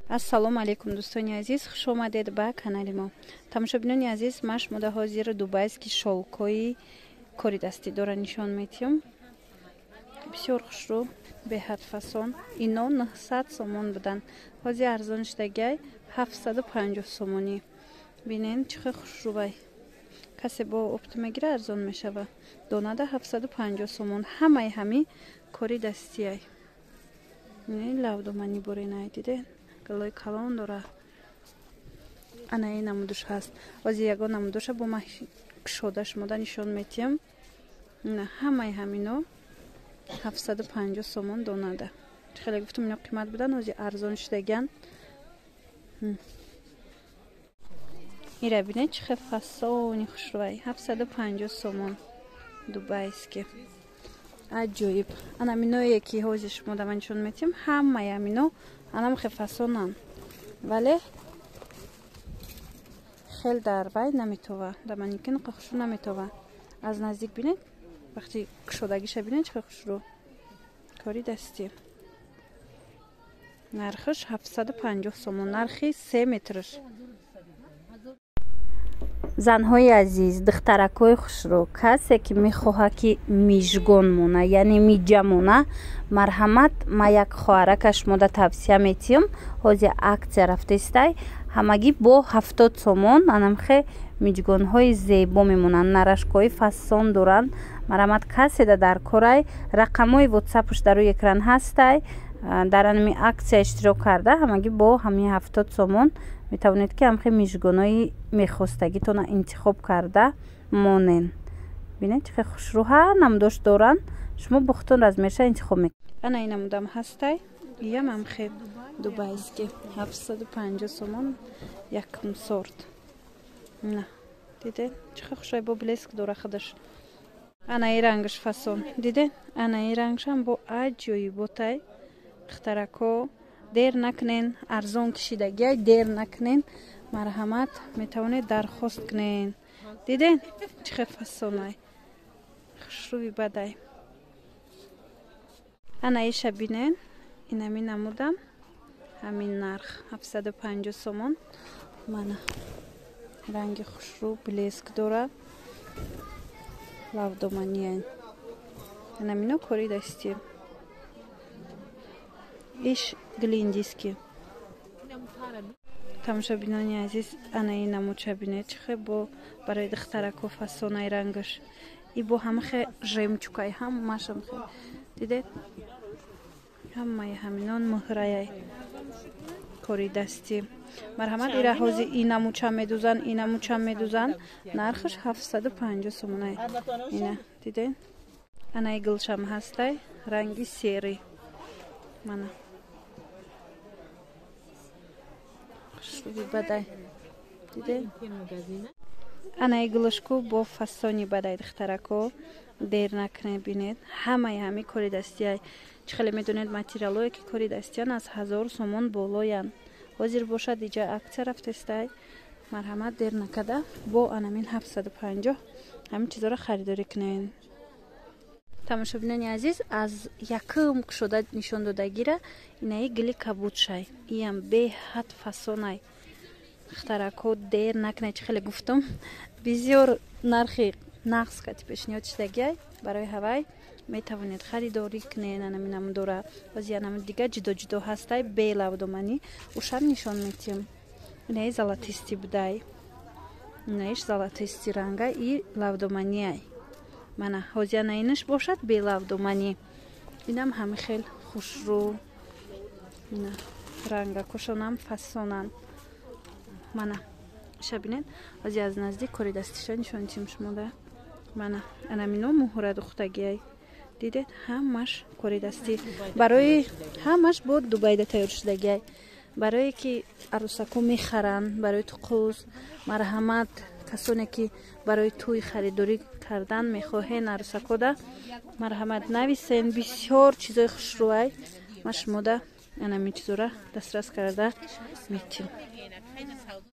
Ассалому алейкум, дӯстони азиз, хуш омадед ба канали мо. Тамошобинони азиз, ма шумода ҳозир дубайский шолкои кори дастӣ дора нишон метиҳам. Бисёр хушрӯ, беҳад фасон. Ино 900 сомон буданд. Ҳозир арзон шудагай 750 сомонӣ. Бинен чӣ хел хушрӯвай. Касе бо опт мегира арзон мешава. Донада 750 сомон. Ҳамаи ҳами кори дастиай. Бинен лавдомани боринай диде. Галои калон дора. Ана ин намудуш ҳаст. Ҳозир ягон намудуша бо ма кушода шумода нишон метиҳам. Ҳамаи ҳамино 750 сомон донада. Чӣ хеле гуфтам ино қимат будан, ҳозир арзон шудаган. Ира бинед чӣ хел фасони хушрӯвай. 750 сомон дубайский. Аҷоиб. Ана миное ки ҳозир шумода ма нишон метиҳам, ҳамаи ҳамино анам хел фасонан. Вале хел дар вай наметова. Дар манекен хушрӯ наметова. Аз наздик бинед. Вақти кушодагиша бинед чӣ хел хушрӯ. Кори дастӣ. Нархаш 750 сомон. Нархи 3 метрш. Занҳои азиз, духтаракҳои хушрӯ, касе ки мехоҳад ки мижгон мона, яъне миҷа мона, марҳамат, ма як хоҳаракаш шумода тавсия метиҳам. Ҳозир аксия рафтаистай, ҳамагӣ бо 70 сомон анамхе миҷгонҳои зебо мемонанд. Нарашкҳои фасон доранд. Марҳамат, каседа дар корай, рақамҳои ватсапш дар рӯи экран ҳастай. Дар анами аксия иштирок карда, ҳамагӣ бо ҳамин 70 сомон метавонед ки ҳамхе мижгонои мехостагитона интихоб карда монен. Бинед чӣ хел хушрӯ. ҳар намудош доранд. Шумо бо худтон размерша интихоб мекунед. Ана ин намудам ҳастай. Иям ҳамхе дубайский 750 сомон якум сорт. На. Дидед? Чӣ хел хушрӯвай бо блеск дора худаш. Ана ин рангаш фасон. Дидед? Ана ин рангшам бо аҷоиботай. Хтарако дер накунен, арзон кишидагиай дер накунен. Марҳамат, метавонед дархост кунен. Диден чӣ хел фасонай. Хушрӯви бадай. Ана иша бинен. Инами намудам. Ҳамин нарх 750 сомон. Мана ранги хушрӯ, блеск дора. Лавдоманияй. Инамино кори дастӣ. Иш глиндиски. Тамошобинони азиз, ана ин намудша бинед чӣ хел бо барои духтарако фасонай рангаш. И бо ҳамахе жемчукай ҳамашам хел. Дидед? Ҳамаи ҳаминон муҳраяй. Кори дастӣ. Марҳамат, ира ҳозир ин намудша медузан, ин намудша медузан. Нархаш 750 сомонай. Ина, дидед? Ана ин гулшам ҳастай, ранги сери. Мана. Хушрӯви бадай. Дидед? Ана ин гулашку бо фасони бадай духтарако. Дер накне бинед. Ҳамаи ҳами кори дастиай. Чӣ хеле медонед материалое ки кори дастиян аз 1000 сомон болоян. Ҳозир бошад иҷа аксия рафтастай. Марҳамат, дер накада бо анамин 750 ҳамин чизоро харидорӣ кунед. Тамошобинони азиз, аз якум кушода нишон додагира инаи гили кабудшай. Иям беҳад фасонай. Хтарако дер накунед. Чӣ хеле гуфтам. Бисёр нархи нақс кати пешниҳод шудагиай. Барои ҳавай метавонед харидорӣ кунед. Анамин намудора. Ҳозир анамин дига ҷудо-ҷудо ҳастай. Бе лавдоманӣ. Ушам нишон метиҳам. Инаи золотисти будай. Инаиш золотисти рангай. И лавдоманияй. Мана ҳозир ана инаш бошад бе лавдоманӣ. Инам ҳами хел хушрӯ. Ина рангакошонам фасонан. Мана иша бинед. Ҳозир аз наздик кори дастиша нишон метиҳам шумода. Мана анамино муҳра духтагиай. Дидед? Ҳамаш кори дастӣ. Барои ҳамаш бо Дубайда тайёр шудагиай. Барое ки арӯсако мехаранд, барои туқуз, марҳамат, касоне ки барои тӯй харидорӣ кардан мехоҳен арӯсакода, марҳамат нависен. Бисёр чизои хушрӯвай ма шумода анамин чизора дастрас карда метиҳам.